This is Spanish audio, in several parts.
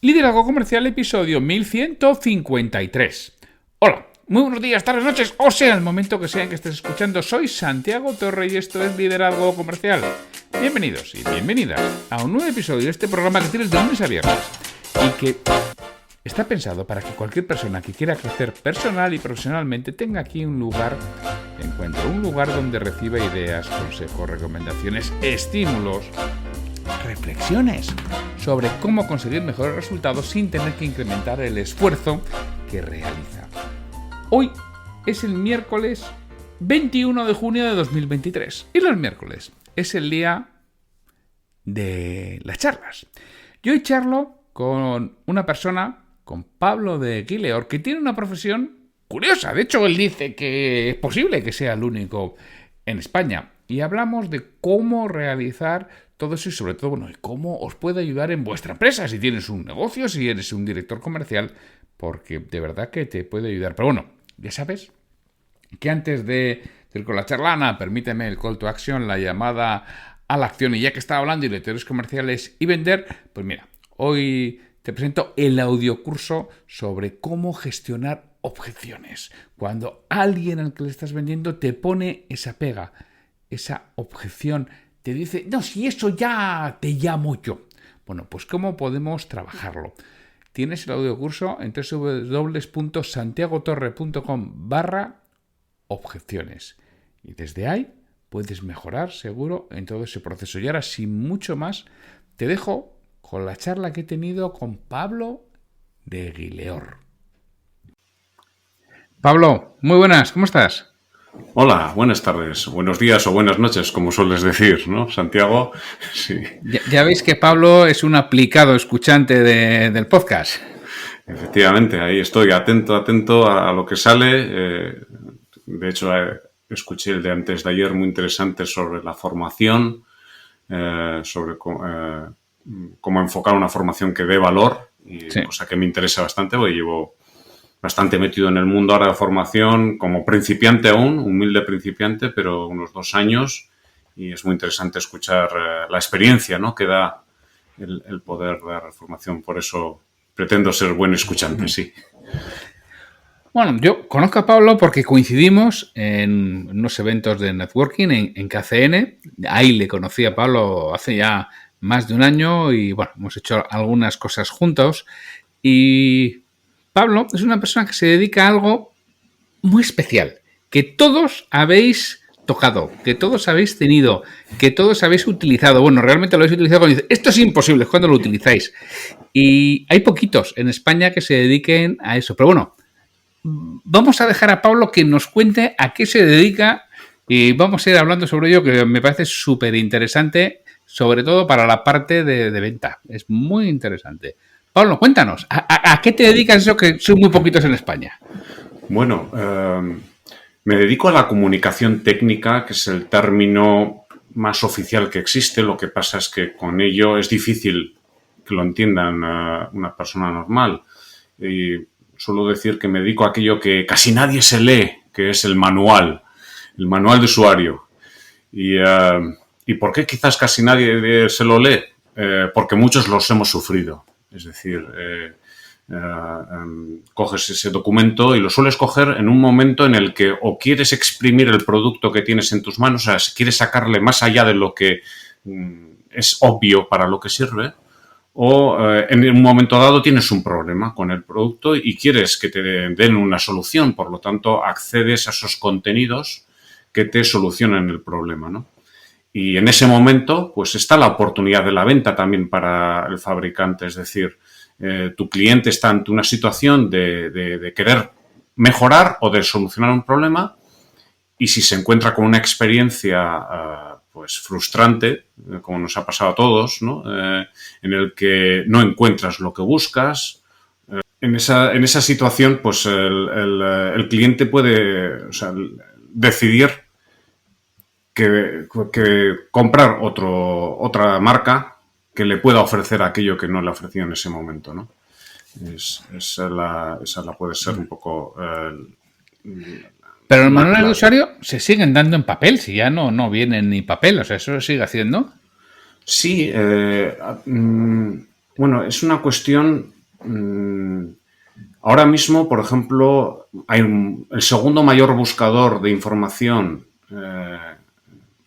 Liderazgo Comercial, episodio 1153. Hola, muy buenos días, tardes, noches, o sea el momento que sea en que estés escuchando. Soy Santiago Torre y esto es Liderazgo Comercial. Bienvenidos y bienvenidas a un nuevo episodio de este programa que tienes de lunes a viernes y que está pensado para que cualquier persona que quiera crecer personal y profesionalmente tenga aquí un lugar de encuentro, un lugar donde reciba ideas, consejos, recomendaciones, estímulos, reflexiones sobre cómo conseguir mejores resultados sin tener que incrementar el esfuerzo que realiza. Hoy es el miércoles 21 de junio de 2023 y los miércoles es el día de las charlas. Yo hoy charlo con una persona, con Pablo de Guileor, que tiene una profesión curiosa. De hecho, él dice que es posible que sea el único en España. Y hablamos de cómo realizar todo eso y sobre todo, y cómo os puede ayudar en vuestra empresa, si tienes un negocio, si eres un director comercial, porque de verdad que te puede ayudar. Pero ya sabes que antes de ir con la charlana, permíteme el call to action, la llamada a la acción. Y ya que estaba hablando de directores comerciales y vender, pues mira, hoy te presento el audiocurso sobre cómo gestionar objeciones. Cuando alguien al que le estás vendiendo te pone esa pega, esa objeción, te dice, no, si eso ya te llamo yo. Bueno, pues ¿cómo podemos trabajarlo? Tienes el audiocurso en www.santiagotorre.com/objeciones. Y desde ahí puedes mejorar seguro en todo ese proceso. Y ahora, sin mucho más, te dejo con la charla que he tenido con Pablo de Guileor. Pablo, muy buenas, ¿cómo estás? Hola, buenas tardes, buenos días o buenas noches, como sueles decir, ¿no, Santiago? Sí. Ya veis que Pablo es un aplicado escuchante del podcast. Efectivamente, ahí estoy, atento a lo que sale. De hecho, escuché el de antes de ayer muy interesante sobre la formación, sobre cómo enfocar una formación que dé valor, y sí, cosa que me interesa bastante, porque llevo bastante metido en el mundo ahora de formación, como principiante aún, humilde principiante, pero unos 2 años, y es muy interesante escuchar la experiencia, ¿no?, que da el poder dar formación. Por eso pretendo ser buen escuchante, sí. Bueno, yo conozco a Pablo porque coincidimos en unos eventos de networking en KCN. Ahí le conocí a Pablo hace ya más de un año y bueno, hemos hecho algunas cosas juntos. Y Pablo es una persona que se dedica a algo muy especial, que todos habéis tocado, que todos habéis tenido, que todos habéis utilizado. Bueno, realmente lo habéis utilizado cuando dices, esto es imposible, es cuando lo utilizáis. Y hay poquitos en España que se dediquen a eso. Pero bueno, vamos a dejar a Pablo que nos cuente a qué se dedica y vamos a ir hablando sobre ello, que me parece súper interesante, sobre todo para la parte de venta. Es muy interesante. Pablo, cuéntanos, ¿a qué te dedicas eso que son muy poquitos en España? Bueno, me dedico a la comunicación técnica, que es el término más oficial que existe. Lo que pasa es que con ello es difícil que lo entiendan una persona normal. Y suelo decir que me dedico a aquello que casi nadie se lee, que es el manual de usuario. ¿Y por qué quizás casi nadie se lo lee? Porque muchos los hemos sufrido. Es decir, coges ese documento y lo sueles coger en un momento en el que o quieres exprimir el producto que tienes en tus manos, o sea, quieres sacarle más allá de lo que es obvio para lo que sirve, o en un momento dado tienes un problema con el producto y quieres que te den una solución, por lo tanto accedes a esos contenidos que te solucionan el problema, ¿no? Y en ese momento, pues está la oportunidad de la venta también para el fabricante. Es decir, tu cliente está ante una situación de querer mejorar o de solucionar un problema, y si se encuentra con una experiencia pues frustrante, como nos ha pasado a todos, ¿no?, en el que no encuentras lo que buscas, en esa situación, pues el cliente puede, o sea, decidir que comprar otra marca que le pueda ofrecer aquello que no le ofreció en ese momento, ¿no? Esa puede ser un poco... Pero el manual de usuario se siguen dando en papel, si ya no vienen ni papel, o sea, ¿eso se sigue haciendo? Sí, bueno, es una cuestión Ahora mismo, por ejemplo, el segundo mayor buscador de información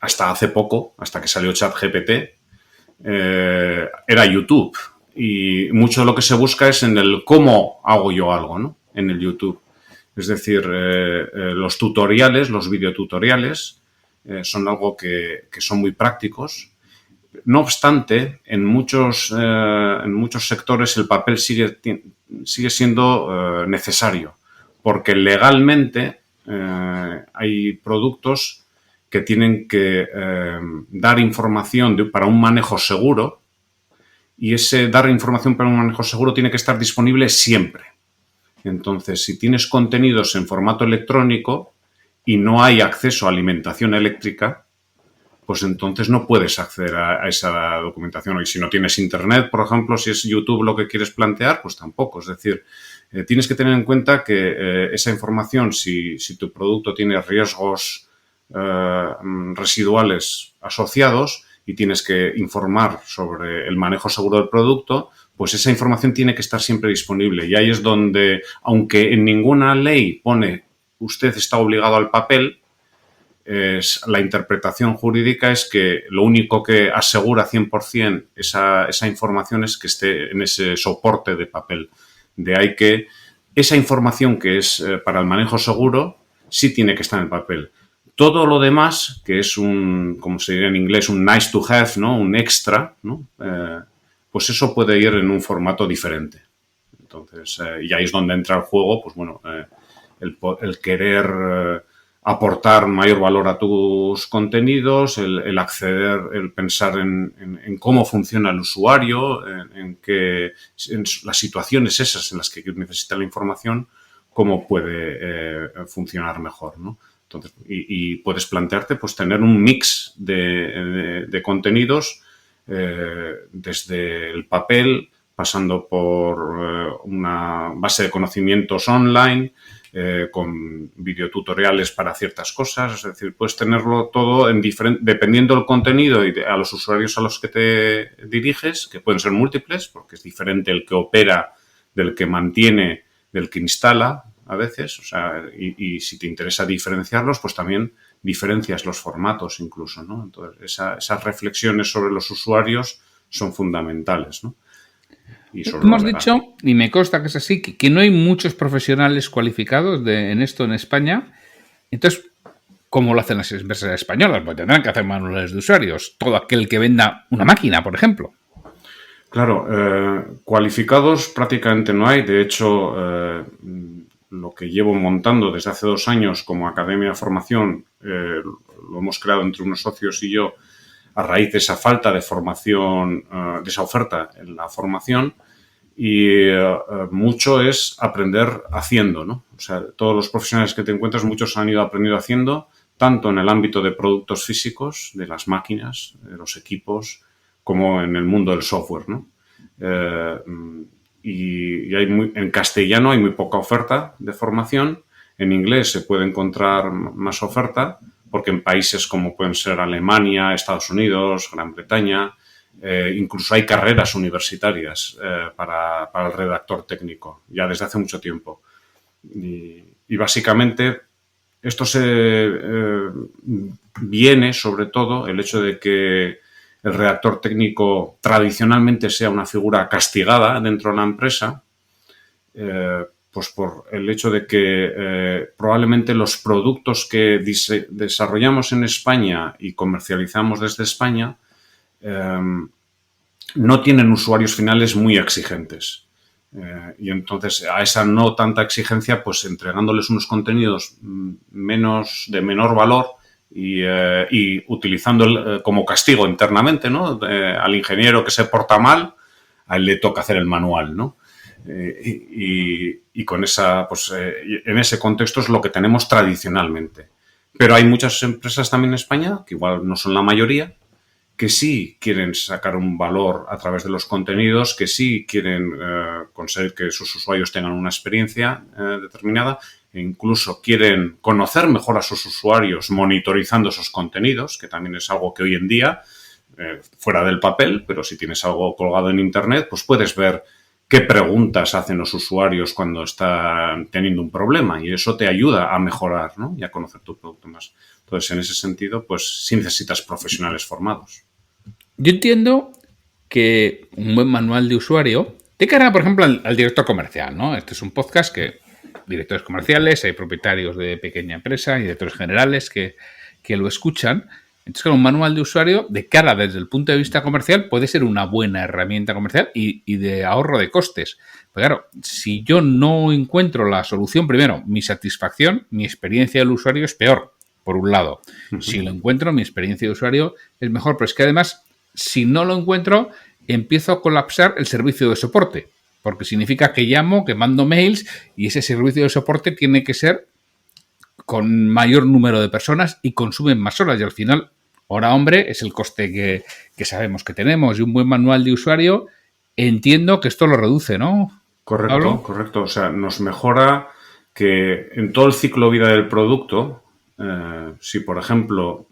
hasta hace poco, hasta que salió ChatGPT, era YouTube. Y mucho de lo que se busca es en el cómo hago yo algo, ¿no? En el YouTube. Es decir, los tutoriales, los videotutoriales, son algo que son muy prácticos. No obstante, en muchos sectores el papel sigue siendo necesario, porque legalmente hay productos que tienen que dar información para un manejo seguro, y ese dar información para un manejo seguro tiene que estar disponible siempre. Entonces, si tienes contenidos en formato electrónico y no hay acceso a alimentación eléctrica, pues entonces no puedes acceder a esa documentación. Y si no tienes internet, por ejemplo, si es YouTube lo que quieres plantear, pues tampoco. Es decir, tienes que tener en cuenta que esa información, si tu producto tiene riesgos residuales asociados y tienes que informar sobre el manejo seguro del producto, pues esa información tiene que estar siempre disponible. Y ahí es donde, aunque en ninguna ley pone usted está obligado al papel, la interpretación jurídica es que lo único que asegura 100% esa información es que esté en ese soporte de papel. De ahí que esa información que es para el manejo seguro sí tiene que estar en el papel. Todo lo demás, que es como se diría en inglés, un nice to have, ¿no? Un extra, ¿no? Pues eso puede ir en un formato diferente. Entonces, y ahí es donde entra el juego, pues bueno, el querer aportar mayor valor a tus contenidos, el acceder, el pensar en cómo funciona el usuario, en las situaciones esas en las que necesita la información, cómo puede funcionar mejor, ¿no? Entonces, y puedes plantearte pues tener un mix de contenidos desde el papel, pasando por una base de conocimientos online, con videotutoriales para ciertas cosas. Es decir, puedes tenerlo todo dependiendo del contenido y a los usuarios a los que te diriges, que pueden ser múltiples, porque es diferente el que opera del que mantiene, del que instala a veces. O sea, y si te interesa diferenciarlos, pues también diferencias los formatos incluso, ¿no? Entonces, esas reflexiones sobre los usuarios son fundamentales, ¿no? Hemos dicho, y me consta que es así, que no hay muchos profesionales cualificados en esto en España. Entonces, ¿cómo lo hacen las empresas españolas? Pues tendrán que hacer manuales de usuarios. Todo aquel que venda una máquina, por ejemplo. Claro, cualificados prácticamente no hay. De hecho, lo que llevo montando desde hace 2 años como academia de formación, lo hemos creado entre unos socios y yo a raíz de esa falta de formación, de esa oferta en la formación, y mucho es aprender haciendo, ¿no? O sea, todos los profesionales que te encuentras, muchos han ido aprendiendo haciendo, tanto en el ámbito de productos físicos, de las máquinas, de los equipos, como en el mundo del software, ¿no? Y en castellano hay muy poca oferta de formación. En inglés se puede encontrar más oferta, porque en países como pueden ser Alemania, Estados Unidos, Gran Bretaña, incluso hay carreras universitarias para el redactor técnico, ya desde hace mucho tiempo. Y básicamente esto viene sobre todo el hecho de que el redactor técnico tradicionalmente sea una figura castigada dentro de la empresa, pues por el hecho de que probablemente los productos que desarrollamos en España y comercializamos desde España no tienen usuarios finales muy exigentes. Y entonces a esa no tanta exigencia, pues entregándoles unos contenidos de menor valor y utilizando como castigo internamente, ¿no? Al ingeniero que se porta mal, a él le toca hacer el manual, ¿no? Y con esa, pues en ese contexto es lo que tenemos tradicionalmente. Pero hay muchas empresas también en España, que igual no son la mayoría, que sí quieren sacar un valor a través de los contenidos, que sí quieren conseguir que sus usuarios tengan una experiencia determinada, e incluso quieren conocer mejor a sus usuarios monitorizando esos contenidos, que también es algo que hoy en día, fuera del papel, pero si tienes algo colgado en Internet, pues puedes ver qué preguntas hacen los usuarios cuando están teniendo un problema y eso te ayuda a mejorar, ¿no? Y a conocer tu producto más. Entonces, en ese sentido, pues sí necesitas profesionales formados. Yo entiendo que un buen manual de usuario, de cara, por ejemplo, al director comercial, ¿no? Este es un podcast que directores comerciales, hay propietarios de pequeña empresa y directores generales que lo escuchan. Entonces, claro, un manual de usuario de cara desde el punto de vista comercial puede ser una buena herramienta comercial y de ahorro de costes. Pero claro, si yo no encuentro la solución, primero, mi satisfacción, mi experiencia del usuario es peor, por un lado. Si lo encuentro, mi experiencia de usuario es mejor. Pero es que además, si no lo encuentro, empiezo a colapsar el servicio de soporte. Porque significa que llamo, que mando mails y ese servicio de soporte tiene que ser con mayor número de personas y consumen más horas. Y al final, hora hombre, es el coste que sabemos que tenemos. Y un buen manual de usuario, entiendo que esto lo reduce, ¿no? Correcto, ¿Pablo? correcto. O sea, nos mejora que en todo el ciclo de vida del producto, si por ejemplo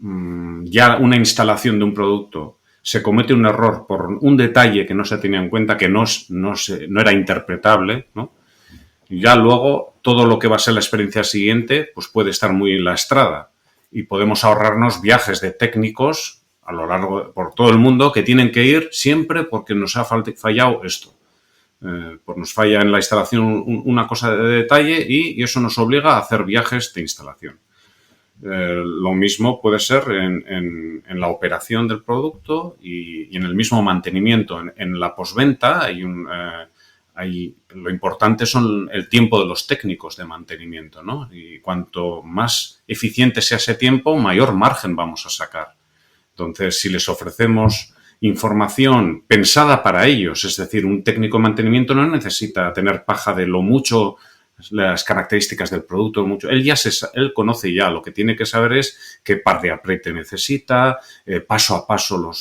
ya una instalación de un producto se comete un error por un detalle que no se tenía en cuenta, que no era interpretable, ¿no? Y ya luego todo lo que va a ser la experiencia siguiente pues puede estar muy lastrada y podemos ahorrarnos viajes de técnicos a lo largo por todo el mundo que tienen que ir siempre porque nos ha fallado esto. Pues nos falla en la instalación una cosa de detalle y eso nos obliga a hacer viajes de instalación. Lo mismo puede ser en la operación del producto y en el mismo mantenimiento. En la postventa lo importante son el tiempo de los técnicos de mantenimiento, ¿no? Y cuanto más eficiente sea ese tiempo, mayor margen vamos a sacar. Entonces, si les ofrecemos información pensada para ellos, es decir, un técnico de mantenimiento no necesita tener paja de lo mucho, las características del producto, mucho. Él conoce ya, lo que tiene que saber es qué par de apriete necesita, paso a paso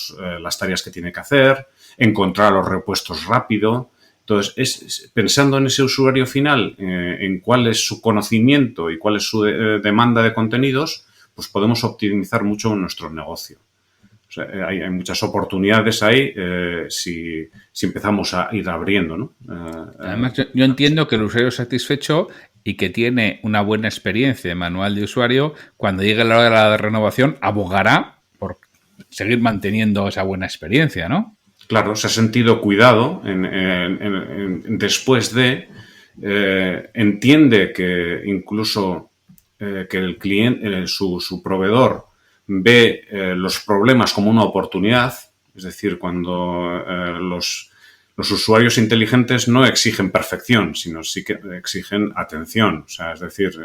las tareas que tiene que hacer, encontrar los repuestos rápido. Entonces, pensando en ese usuario final, en cuál es su conocimiento y cuál es su demanda de contenidos, pues podemos optimizar mucho nuestro negocio. O sea, hay muchas oportunidades ahí si empezamos a ir abriendo, ¿no? Además, yo entiendo que el usuario satisfecho y que tiene una buena experiencia de manual de usuario, cuando llegue la hora de la renovación, abogará por seguir manteniendo esa buena experiencia, ¿no? Claro, se ha sentido cuidado después de... entiende que incluso que el cliente, su proveedor, ve los problemas como una oportunidad, es decir, cuando los usuarios inteligentes no exigen perfección, sino sí que exigen atención. O sea, es decir,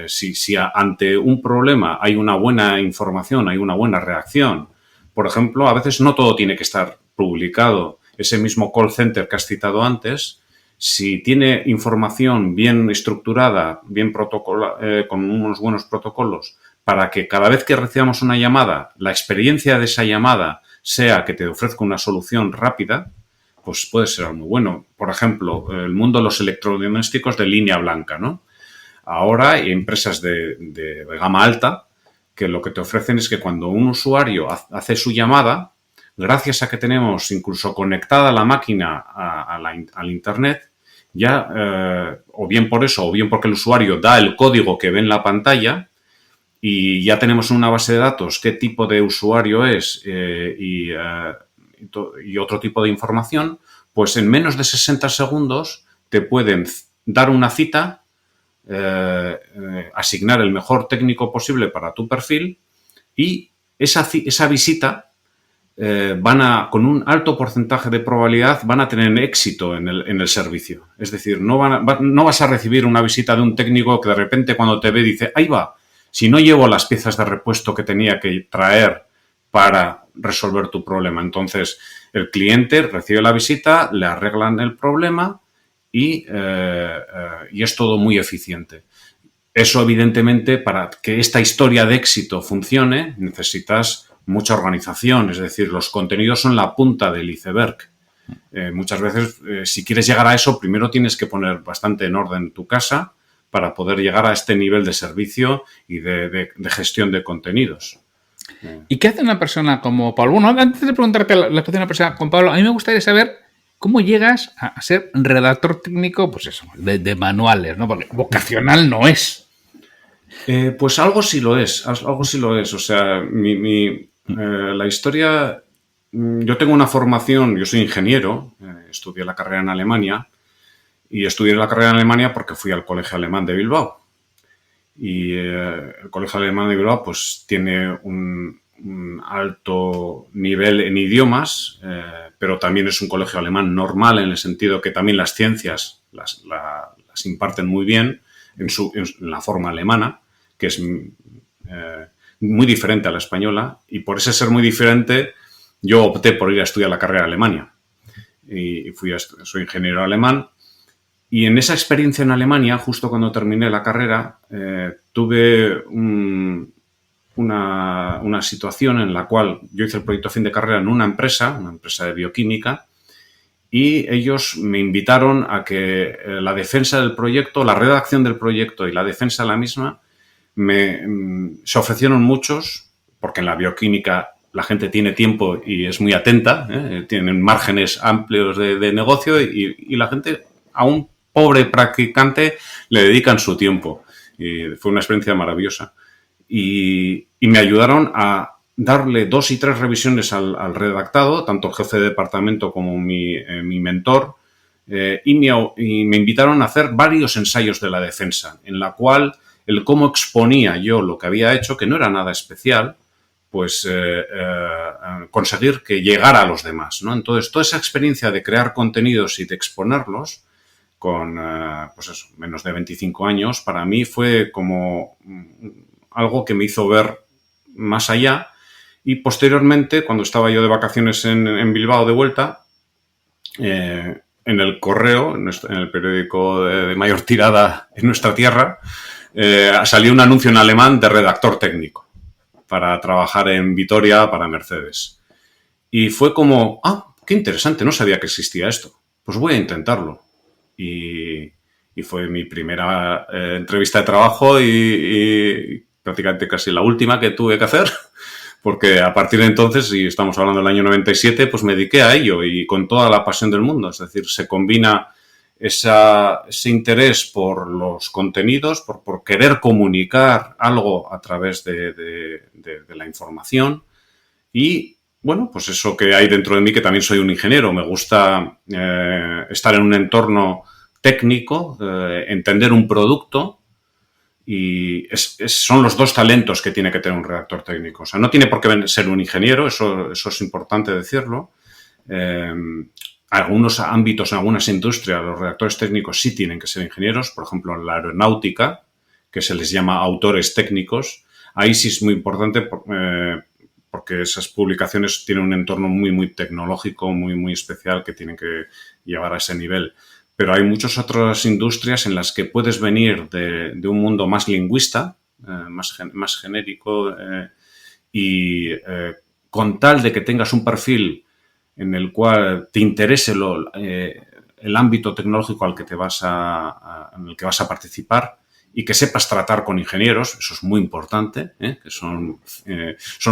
si ante un problema hay una buena información, hay una buena reacción, por ejemplo, a veces no todo tiene que estar publicado. Ese mismo call center que has citado antes, si tiene información bien estructurada, bien con unos buenos protocolos, para que cada vez que recibamos una llamada, la experiencia de esa llamada sea que te ofrezca una solución rápida, pues puede ser muy bueno. Por ejemplo, el mundo de los electrodomésticos de línea blanca, ¿no? Ahora hay empresas de gama alta que lo que te ofrecen es que cuando un usuario hace su llamada, gracias a que tenemos incluso conectada la máquina al Internet, ya, o bien por eso, o bien porque el usuario da el código que ve en la pantalla y ya tenemos en una base de datos qué tipo de usuario es y otro tipo de información, pues en menos de 60 segundos te pueden dar una cita, asignar el mejor técnico posible para tu perfil y esa visita con un alto porcentaje de probabilidad van a tener éxito en el servicio. Es decir, no vas a recibir una visita de un técnico que de repente cuando te ve dice, ahí va, si no llevo las piezas de repuesto que tenía que traer para resolver tu problema. Entonces, el cliente recibe la visita, le arreglan el problema y es todo muy eficiente. Eso, evidentemente, para que esta historia de éxito funcione, necesitas mucha organización, es decir, los contenidos son la punta del iceberg. Muchas veces, si quieres llegar a eso, primero tienes que poner bastante en orden tu casa para poder llegar a este nivel de servicio y de gestión de contenidos. ¿Y qué hace una persona como Pablo? Bueno, antes de preguntarte lo que hace una persona como Pablo, a mí me gustaría saber ¿Cómo llegas a ser redactor técnico, pues eso, de manuales, ¿no? Porque vocacional no es. Pues algo sí lo es, algo sí lo es. O sea, la historia... Yo tengo una formación, yo soy ingeniero, estudié la carrera en Alemania y estudié la carrera en Alemania porque fui al Colegio Alemán de Bilbao. Y el Colegio Alemán de Bilbao pues tiene un alto nivel en idiomas, pero también es un colegio alemán normal en el sentido que también las ciencias las imparten muy bien en la forma alemana, que es muy diferente a la española, y por ese ser muy diferente yo opté por ir a estudiar la carrera en Alemania y soy ingeniero alemán. Y en esa experiencia en Alemania, justo cuando terminé la carrera, tuve una situación en la cual yo hice el proyecto fin de carrera en una empresa de bioquímica, y ellos me invitaron a que la defensa del proyecto, la redacción del proyecto y la defensa de la misma, se ofrecieron muchos, porque en la bioquímica la gente tiene tiempo y es muy atenta, tienen márgenes amplios de negocio, y la gente, a un pobre practicante, le dedican su tiempo. Y fue una experiencia maravillosa. Y me ayudaron a darle 2 y 3 revisiones al redactado, tanto el jefe de departamento como mi mentor, y me invitaron a hacer varios ensayos de la defensa, en la cual el cómo exponía yo lo que había hecho, que no era nada especial, pues conseguir que llegara a los demás, ¿no? Entonces, toda esa experiencia de crear contenidos y de exponerlos con, pues eso, menos de 25 años, para mí fue como algo que me hizo ver más allá. Y posteriormente, cuando estaba yo de vacaciones en Bilbao de vuelta, en el Correo, en el periódico de mayor tirada en nuestra tierra, salió un anuncio en alemán de redactor técnico para trabajar en Vitoria para Mercedes. Y fue como, qué interesante, no sabía que existía esto. Pues voy a intentarlo. Y fue mi primera entrevista de trabajo y prácticamente casi la última que tuve que hacer, porque a partir de entonces, y estamos hablando del año 97, pues me dediqué a ello y con toda la pasión del mundo. Es decir, se combina ese interés por los contenidos, por querer comunicar algo a través de la información, y bueno, pues eso que hay dentro de mí, que también soy un ingeniero. Me gusta estar en un entorno técnico, entender un producto, y son los 2 talentos que tiene que tener un redactor técnico. O sea, no tiene por qué ser un ingeniero, eso es importante decirlo. Algunos ámbitos, en algunas industrias, los redactores técnicos sí tienen que ser ingenieros, por ejemplo, en la aeronáutica, que se les llama autores técnicos. Ahí sí es muy importante porque esas publicaciones tienen un entorno muy, muy tecnológico, muy, muy especial, que tienen que llevar a ese nivel. Pero hay muchas otras industrias en las que puedes venir de un mundo más lingüista, más genérico, y con tal de que tengas un perfil en el cual te interese el ámbito tecnológico en el que vas a participar, y que sepas tratar con ingenieros, eso es muy importante, que son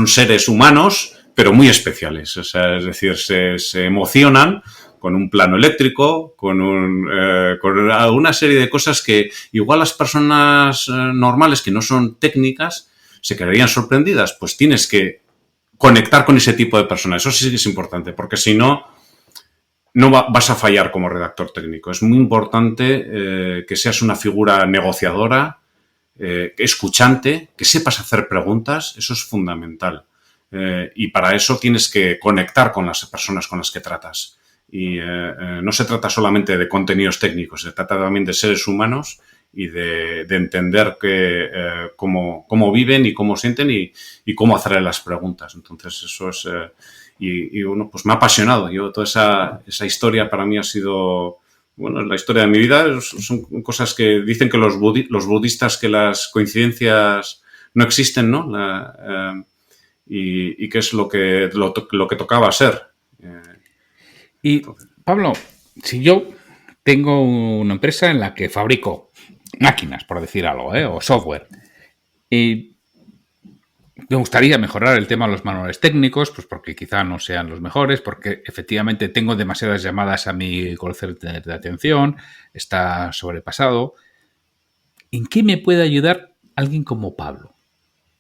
seres humanos, pero muy especiales. O sea, es decir, se emocionan con un plano eléctrico, con una serie de cosas que igual las personas normales, que no son técnicas, se quedarían sorprendidas. Pues tienes que conectar con ese tipo de personas. Eso sí que es importante, porque si no, vas a fallar como redactor técnico. Es muy importante que seas una figura negociadora, escuchante, que sepas hacer preguntas. Eso es fundamental. Y para eso tienes que conectar con las personas con las que tratas. Y no se trata solamente de contenidos técnicos, se trata también de seres humanos y de entender cómo viven y cómo sienten y cómo hacer las preguntas. Entonces, eso es... Y bueno, pues me ha apasionado. Toda esa historia para mí ha sido... Bueno, la historia de mi vida. Son cosas que dicen que los budistas, que las coincidencias no existen, ¿no? Y que es lo que tocaba ser. Y, Pablo, si yo tengo una empresa en la que fabrico máquinas, por decir algo, o software, Me gustaría mejorar el tema de los manuales técnicos, pues porque quizá no sean los mejores, porque efectivamente tengo demasiadas llamadas a mi call center de atención, está sobrepasado. ¿En qué me puede ayudar alguien como Pablo?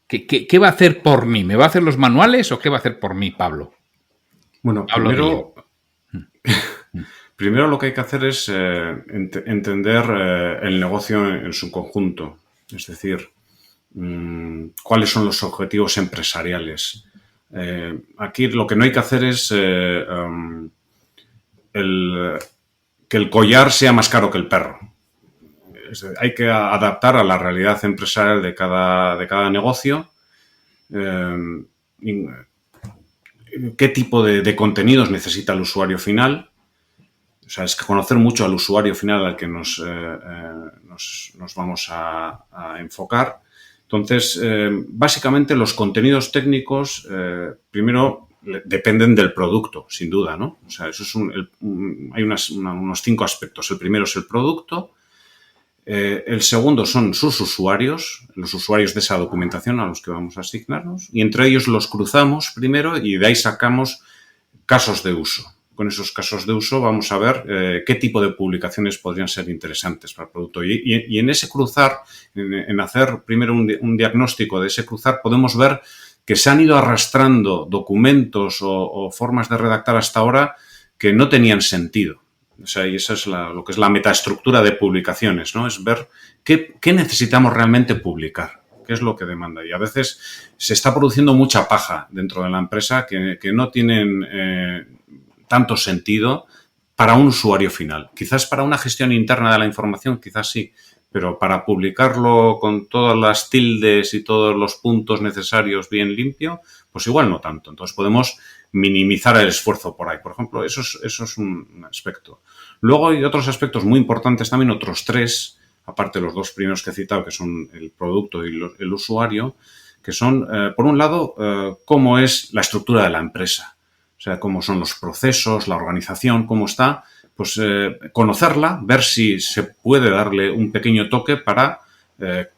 ¿Qué va a hacer por mí? ¿Me va a hacer los manuales o qué va a hacer por mí, Pablo? Bueno, Pablo Guillén. primero lo que hay que hacer es entender el negocio en su conjunto. Es decir, cuáles son los objetivos empresariales. Aquí lo que no hay que hacer es que el collar sea más caro que el perro. Hay que adaptar a la realidad empresarial de cada negocio. ¿Qué tipo de contenidos necesita el usuario final? O sea, es que conocer mucho al usuario final al que nos vamos a enfocar. Entonces, básicamente los contenidos técnicos, primero, dependen del producto, sin duda, ¿no? O sea, eso es hay unos 5 aspectos. El primero es el producto. El segundo son sus usuarios, los usuarios de esa documentación a los que vamos a asignarnos, y entre ellos los cruzamos primero y de ahí sacamos casos de uso. Con esos casos de uso vamos a ver qué tipo de publicaciones podrían ser interesantes para el producto. Y en ese cruzar, en hacer primero un diagnóstico de ese cruzar, podemos ver que se han ido arrastrando documentos o formas de redactar hasta ahora que no tenían sentido. O sea, y esa es lo que es la metaestructura de publicaciones, ¿no? Es ver qué necesitamos realmente publicar, qué es lo que demanda. Y a veces se está produciendo mucha paja dentro de la empresa que no tienen tanto sentido para un usuario final. Quizás para una gestión interna de la información, quizás sí, pero para publicarlo con todas las tildes y todos los puntos necesarios bien limpio, pues igual no tanto. Entonces podemos minimizar el esfuerzo por ahí. Por ejemplo, eso es un aspecto. Luego hay otros aspectos muy importantes también, otros 3, aparte de los 2 primeros que he citado, que son el producto y el usuario, que son, por un lado, cómo es la estructura de la empresa. O sea, cómo son los procesos, la organización, cómo está. Pues conocerla, ver si se puede darle un pequeño toque para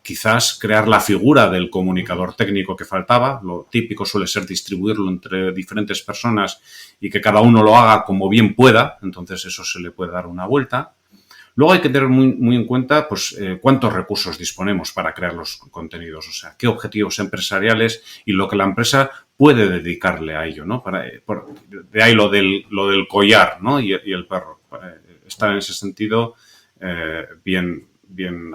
quizás crear la figura del comunicador técnico que faltaba. Lo típico suele ser distribuirlo entre diferentes personas y que cada uno lo haga como bien pueda. Entonces eso se le puede dar una vuelta. Luego hay que tener muy en cuenta pues, cuántos recursos disponemos para crear los contenidos, o sea, qué objetivos empresariales y lo que la empresa puede dedicarle a ello, ¿no? De ahí lo del collar, ¿no? y el perro. Estar en ese sentido bien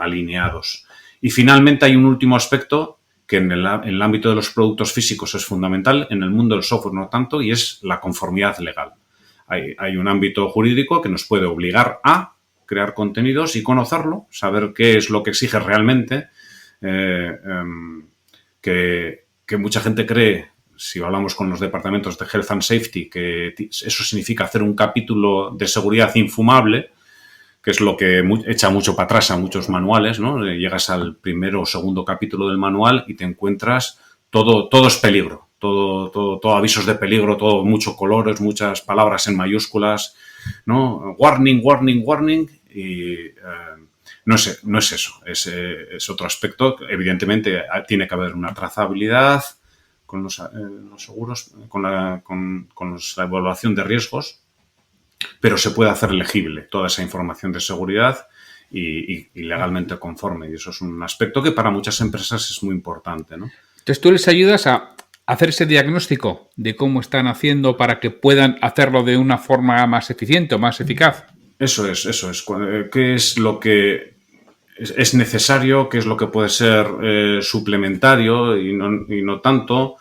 alineados. Y finalmente hay un último aspecto que en el ámbito de los productos físicos es fundamental, en el mundo del software no tanto, y es la conformidad legal. Hay un ámbito jurídico que nos puede obligar a crear contenidos y conocerlo, saber qué es lo que exige realmente, que mucha gente cree, si hablamos con los departamentos de Health and Safety, que eso significa hacer un capítulo de seguridad infumable, que es lo que echa mucho para atrás a muchos manuales, ¿no? Llegas al primero o segundo capítulo del manual y te encuentras todo es peligro, todo avisos de peligro, todo muchos colores, muchas palabras en mayúsculas, ¿no? Warning, warning, warning, y no es eso, es otro aspecto. Evidentemente tiene que haber una trazabilidad con los seguros, con la evaluación de riesgos, pero se puede hacer legible toda esa información de seguridad y legalmente conforme. Y eso es un aspecto que para muchas empresas es muy importante, ¿no? Entonces tú les ayudas a hacer ese diagnóstico de cómo están haciendo para que puedan hacerlo de una forma más eficiente o más eficaz. Eso es. ¿Qué es lo que es necesario? ¿Qué es lo que puede ser suplementario y no tanto?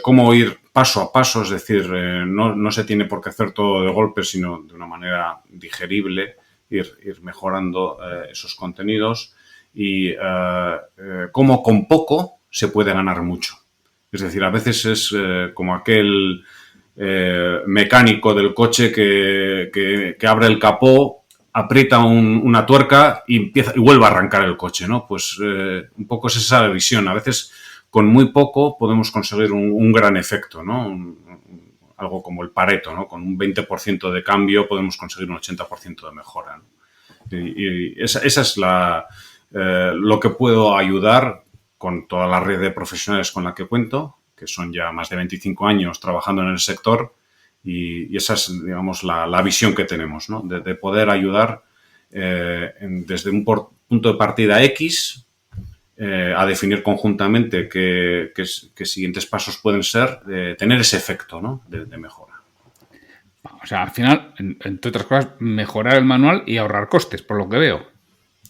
Cómo ir paso a paso, es decir, no se tiene por qué hacer todo de golpe, sino de una manera digerible, ir mejorando esos contenidos y cómo con poco se puede ganar mucho. Es decir, a veces es como aquel mecánico del coche que abre el capó, aprieta una tuerca y vuelve a arrancar el coche, ¿no? Pues un poco es esa visión. A veces con muy poco podemos conseguir un gran efecto, ¿no? Algo como el Pareto, ¿no? Con un 20% de cambio podemos conseguir un 80% de mejora, ¿no? Y esa es lo que puedo ayudar con toda la red de profesionales con la que cuento, que son ya más de 25 años trabajando en el sector, y esa es, digamos, la visión que tenemos, ¿no? De poder ayudar desde un punto de partida X a definir conjuntamente qué siguientes pasos pueden ser, tener ese efecto, ¿no? de mejora. O sea, al final, entre otras cosas, mejorar el manual y ahorrar costes, por lo que veo.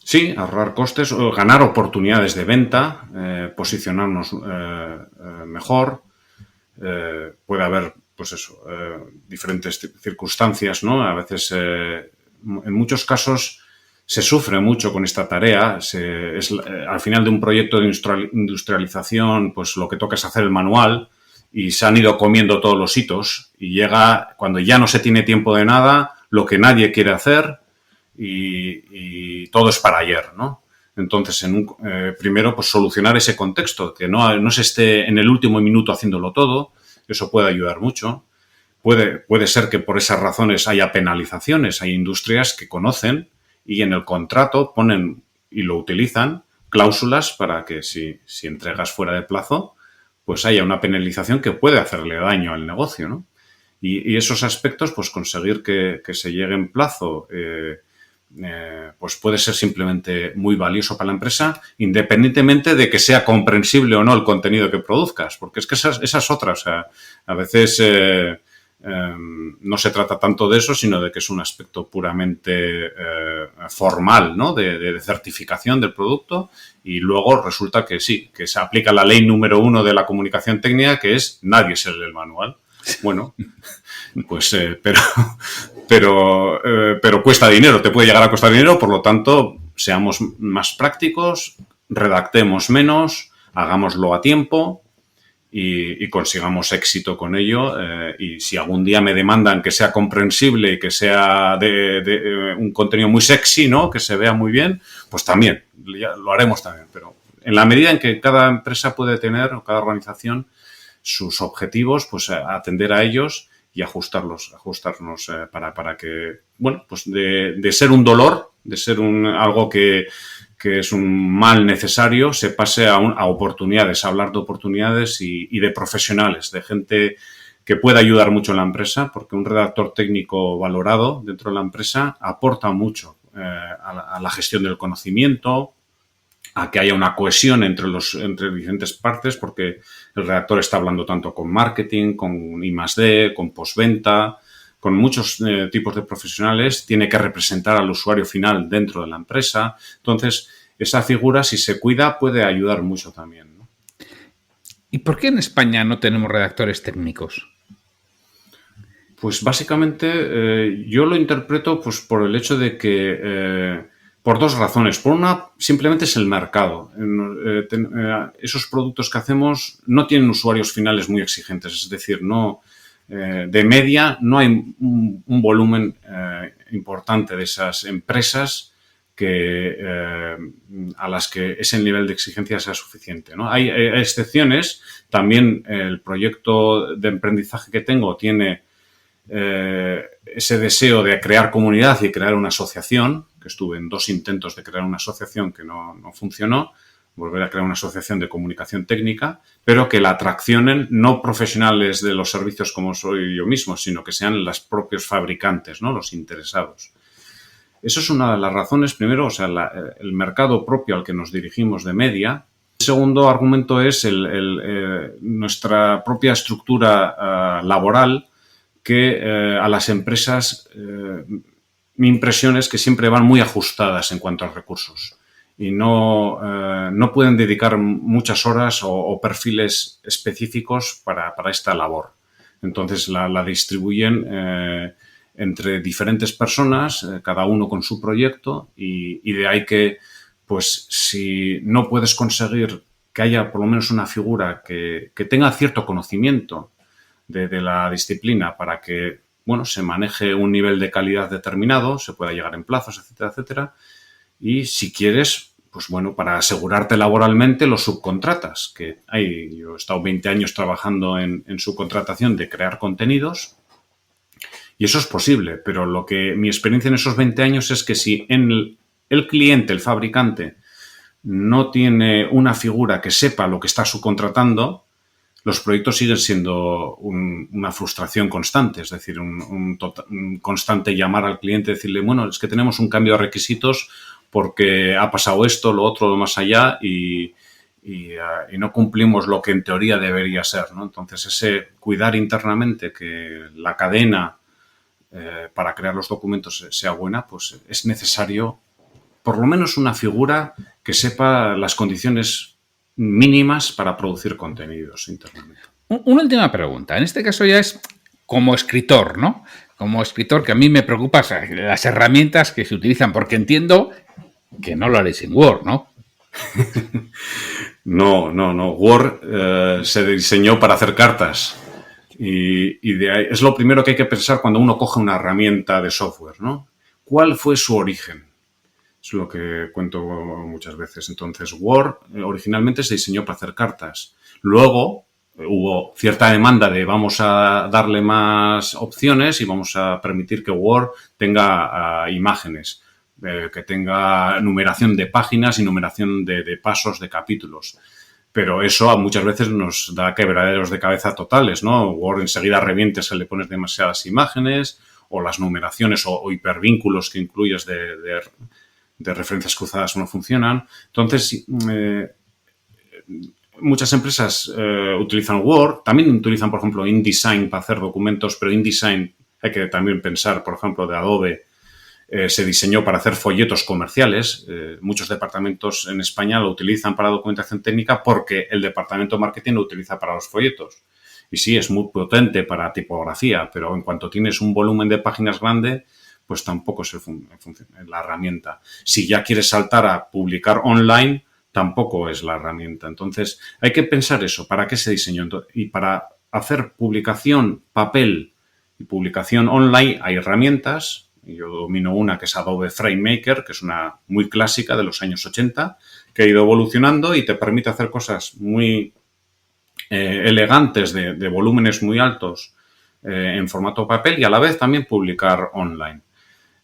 Sí, ahorrar costes, ganar oportunidades de venta, posicionarnos mejor. Puede haber, pues eso, diferentes circunstancias, ¿no? A veces, en muchos casos, se sufre mucho con esta tarea. Al final de un proyecto de industrialización, pues lo que toca es hacer el manual y se han ido comiendo todos los hitos y llega cuando ya no se tiene tiempo de nada, lo que nadie quiere hacer y todo es para ayer, ¿no? Entonces, primero, pues solucionar ese contexto, que no se esté en el último minuto haciéndolo todo. Eso puede ayudar mucho. Puede ser que por esas razones haya penalizaciones. Hay industrias que conocen y en el contrato ponen y lo utilizan cláusulas para que si entregas fuera de plazo, pues haya una penalización que puede hacerle daño al negocio, ¿no? Y esos aspectos, pues conseguir que se llegue en plazo, pues puede ser simplemente muy valioso para la empresa, independientemente de que sea comprensible o no el contenido que produzcas, porque es que esa es otra. O sea, a veces no se trata tanto de eso, sino de que es un aspecto puramente formal, ¿no? De certificación del producto, y luego resulta que sí, que se aplica la ley número 1 de la comunicación técnica, que es nadie se lee el manual. Bueno, pues pero cuesta dinero, te puede llegar a costar dinero, por lo tanto, seamos más prácticos, redactemos menos, hagámoslo a tiempo y consigamos éxito con ello. Y si algún día me demandan que sea comprensible y que sea de un contenido muy sexy, ¿no? Que se vea muy bien, pues también, lo haremos también. Pero en la medida en que cada empresa puede tener, o cada organización, sus objetivos, pues atender a ellos y ajustarnos para que, bueno, pues de ser un dolor, de ser algo que es un mal necesario, se pase a oportunidades, a hablar de oportunidades y de profesionales, de gente que pueda ayudar mucho en la empresa, porque un redactor técnico valorado dentro de la empresa aporta mucho a la gestión del conocimiento, a que haya una cohesión entre diferentes partes, porque el redactor está hablando tanto con marketing, con I+D, con postventa, con muchos tipos de profesionales, tiene que representar al usuario final dentro de la empresa. Entonces, esa figura, si se cuida, puede ayudar mucho también, ¿no? ¿Y por qué en España no tenemos redactores técnicos? Pues básicamente yo lo interpreto pues por el hecho de que por dos razones. Por una, simplemente es el mercado. Esos productos que hacemos no tienen usuarios finales muy exigentes, es decir, de media no hay un volumen importante de esas empresas a las que ese nivel de exigencia sea suficiente, ¿no? Hay excepciones. También el proyecto de emprendizaje que tengo tiene ese deseo de crear comunidad y crear una asociación, que estuve en 2 intentos de crear una asociación que no funcionó, volver a crear una asociación de comunicación técnica, pero que la traccionen no profesionales de los servicios como soy yo mismo, sino que sean los propios fabricantes, ¿no? Los interesados. Eso es una de las razones. Primero, o sea, el mercado propio al que nos dirigimos de media. El segundo argumento es nuestra propia estructura laboral, que a las empresas mi impresión es que siempre van muy ajustadas en cuanto a recursos y no pueden dedicar muchas horas o perfiles específicos para esta labor. Entonces la distribuyen entre diferentes personas, cada uno con su proyecto, y de ahí que, pues, si no puedes conseguir que haya por lo menos una figura que tenga cierto conocimiento de la disciplina para que, bueno, se maneje un nivel de calidad determinado, se pueda llegar en plazos, etcétera, etcétera. Y si quieres, pues bueno, para asegurarte laboralmente lo subcontratas, yo he estado 20 años trabajando en subcontratación de crear contenidos y eso es posible, pero mi experiencia en esos 20 años es que si el cliente, el fabricante, no tiene una figura que sepa lo que está subcontratando, los proyectos siguen siendo una frustración constante, es decir, un constante llamar al cliente y decirle, bueno, es que tenemos un cambio de requisitos porque ha pasado esto, lo otro, lo más allá y no cumplimos lo que en teoría debería ser, ¿no? Entonces, ese cuidar internamente que la cadena para crear los documentos sea buena, pues es necesario por lo menos una figura que sepa las condiciones mínimas para producir contenidos internamente. Una última pregunta. En este caso ya es como escritor, ¿no? Como escritor, que a mí me preocupa las herramientas que se utilizan, porque entiendo que no lo haréis en Word, ¿no? No. Word se diseñó para hacer cartas. Y de ahí, es lo primero que hay que pensar cuando uno coge una herramienta de software, ¿no? ¿Cuál fue su origen? Es lo que cuento muchas veces. Entonces, Word originalmente se diseñó para hacer cartas. Luego hubo cierta demanda de vamos a darle más opciones y vamos a permitir que Word tenga imágenes, que tenga numeración de páginas y numeración de pasos, de capítulos. Pero eso muchas veces nos da quebraderos de cabeza totales, ¿no? Word enseguida reviente si le pones demasiadas imágenes o las numeraciones o hipervínculos que incluyes de referencias cruzadas no funcionan. Entonces, muchas empresas utilizan Word, también utilizan, por ejemplo, InDesign para hacer documentos, pero InDesign hay que también pensar, por ejemplo, de Adobe, se diseñó para hacer folletos comerciales. Muchos departamentos en España lo utilizan para documentación técnica porque el departamento de marketing lo utiliza para los folletos. Y sí, es muy potente para tipografía, pero en cuanto tienes un volumen de páginas grande, pues tampoco es la herramienta. Si ya quieres saltar a publicar online, tampoco es la herramienta. Entonces, hay que pensar eso, ¿para qué se diseñó? Y para hacer publicación papel y publicación online hay herramientas. Yo domino una que es Adobe FrameMaker, que es una muy clásica de los años 80, que ha ido evolucionando y te permite hacer cosas muy elegantes de volúmenes muy altos en formato papel y a la vez también publicar online.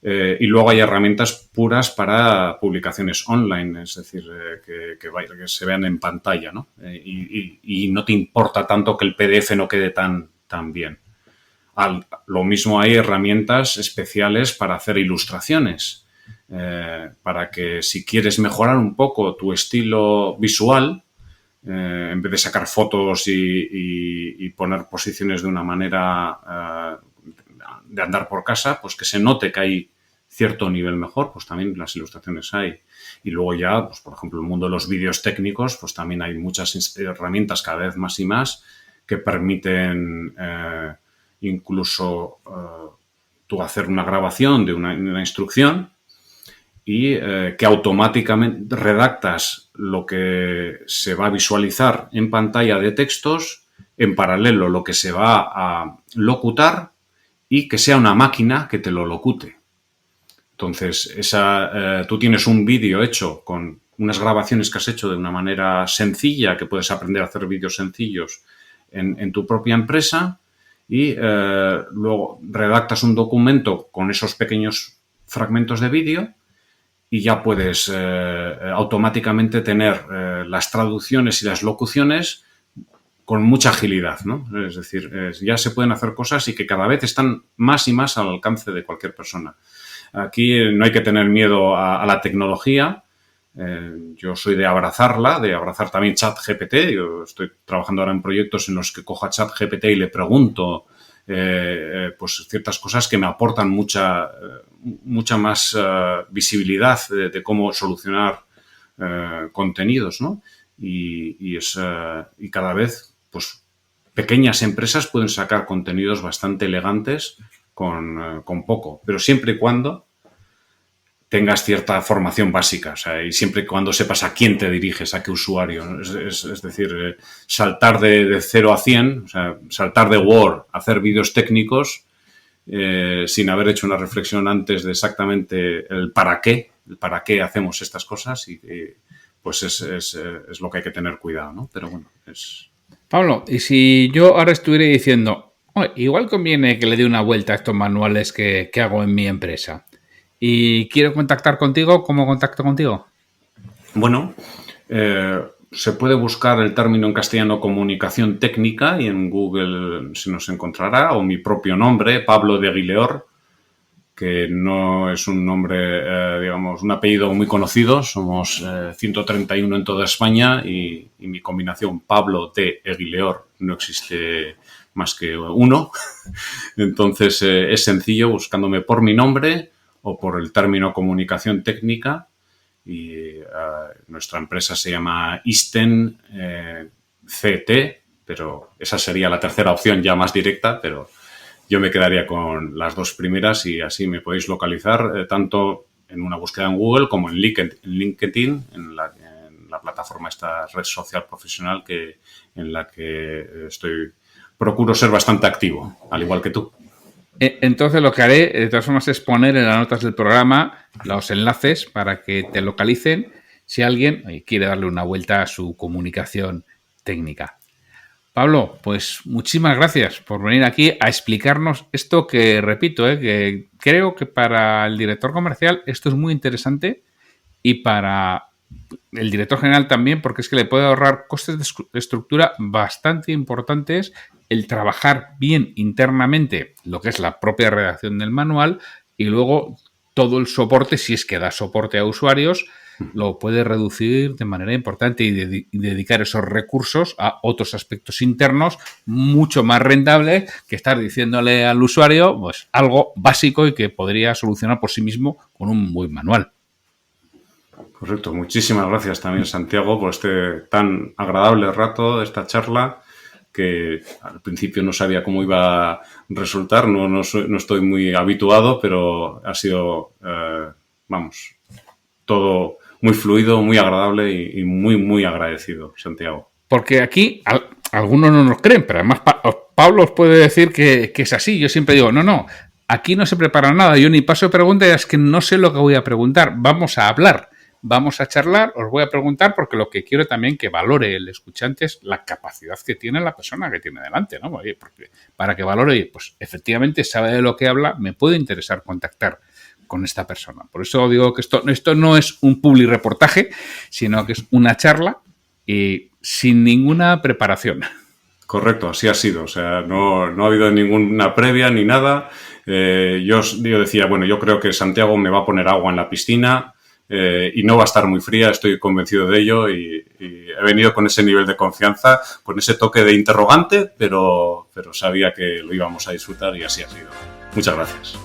Y luego hay herramientas puras para publicaciones online, es decir, que se vean en pantalla, ¿no? Y no te importa tanto que el PDF no quede tan bien. Lo mismo hay herramientas especiales para hacer ilustraciones, para que si quieres mejorar un poco tu estilo visual, en vez de sacar fotos y poner posiciones de una manera de andar por casa, pues que se note que hay cierto nivel mejor, pues también las ilustraciones hay. Y luego ya, pues por ejemplo, el mundo de los vídeos técnicos, pues también hay muchas herramientas cada vez más y más que permiten incluso tú hacer una grabación de una instrucción y que automáticamente redactas lo que se va a visualizar en pantalla de textos, en paralelo lo que se va a locutar y que sea una máquina que te lo locute. Entonces, tú tienes un vídeo hecho con unas grabaciones que has hecho de una manera sencilla, que puedes aprender a hacer vídeos sencillos en tu propia empresa y luego redactas un documento con esos pequeños fragmentos de vídeo y ya puedes automáticamente tener las traducciones y las locuciones con mucha agilidad, ¿no? Es decir, ya se pueden hacer cosas y que cada vez están más y más al alcance de cualquier persona. Aquí no hay que tener miedo a la tecnología. Yo soy de abrazar también ChatGPT. Yo estoy trabajando ahora en proyectos en los que cojo a ChatGPT y le pregunto pues ciertas cosas que me aportan mucha más visibilidad de cómo solucionar contenidos, ¿no? Y cada vez, pues, pequeñas empresas pueden sacar contenidos bastante elegantes con poco, pero siempre y cuando tengas cierta formación básica, o sea, y siempre y cuando sepas a quién te diriges, a qué usuario, ¿no? Es decir, saltar de 0 a 100, o sea, saltar de Word a hacer vídeos técnicos sin haber hecho una reflexión antes de exactamente el para qué hacemos estas cosas y pues es lo que hay que tener cuidado, ¿no? Pero bueno, es... Pablo, y si yo ahora estuviera diciendo, igual conviene que le dé una vuelta a estos manuales que hago en mi empresa y quiero contactar contigo, ¿cómo contacto contigo? Bueno, se puede buscar el término en castellano comunicación técnica y en Google se nos encontrará, o mi propio nombre, Pablo de Aguileor, que no es un nombre, digamos, un apellido muy conocido. Somos 131 en toda España y mi combinación Pablo de Aguileor no existe más que uno. Entonces es sencillo buscándome por mi nombre o por el término comunicación técnica. Y nuestra empresa se llama Isten CT, pero esa sería la tercera opción ya más directa, pero yo me quedaría con las dos primeras y así me podéis localizar tanto en una búsqueda en Google como en LinkedIn, en la plataforma, esta red social profesional en la que procuro ser bastante activo, al igual que tú. Entonces lo que haré, de todas formas, es poner en las notas del programa los enlaces para que te localicen si alguien quiere darle una vuelta a su comunicación técnica. Pablo, pues muchísimas gracias por venir aquí a explicarnos esto que, repito, que creo que para el director comercial esto es muy interesante y para el director general también, porque es que le puede ahorrar costes de estructura bastante importantes el trabajar bien internamente lo que es la propia redacción del manual y luego todo el soporte, si es que da soporte a usuarios, lo puede reducir de manera importante y dedicar esos recursos a otros aspectos internos mucho más rentables que estar diciéndole al usuario pues algo básico y que podría solucionar por sí mismo con un buen manual. Correcto. Muchísimas gracias también, Santiago, por este tan agradable rato, esta charla, que al principio no sabía cómo iba a resultar, no estoy muy habituado, pero ha sido, todo muy fluido, muy agradable y muy, muy agradecido, Santiago. Porque aquí algunos no nos creen, pero además Pablo os puede decir que es así. Yo siempre digo, no, aquí no se prepara nada, yo ni paso de preguntas, es que no sé lo que voy a preguntar, vamos a hablar. Vamos a charlar, os voy a preguntar porque lo que quiero también que valore el escuchante es la capacidad que tiene la persona que tiene delante, ¿no? Porque para que valore, pues efectivamente sabe de lo que habla, me puede interesar contactar con esta persona. Por eso digo que esto no es un public reportaje, sino que es una charla y sin ninguna preparación. Correcto, así ha sido. O sea, no ha habido ninguna previa ni nada. Yo decía, bueno, yo creo que Santiago me va a poner agua en la piscina. Y no va a estar muy fría, estoy convencido de ello y he venido con ese nivel de confianza, con ese toque de interrogante, pero sabía que lo íbamos a disfrutar y así ha sido. Muchas gracias.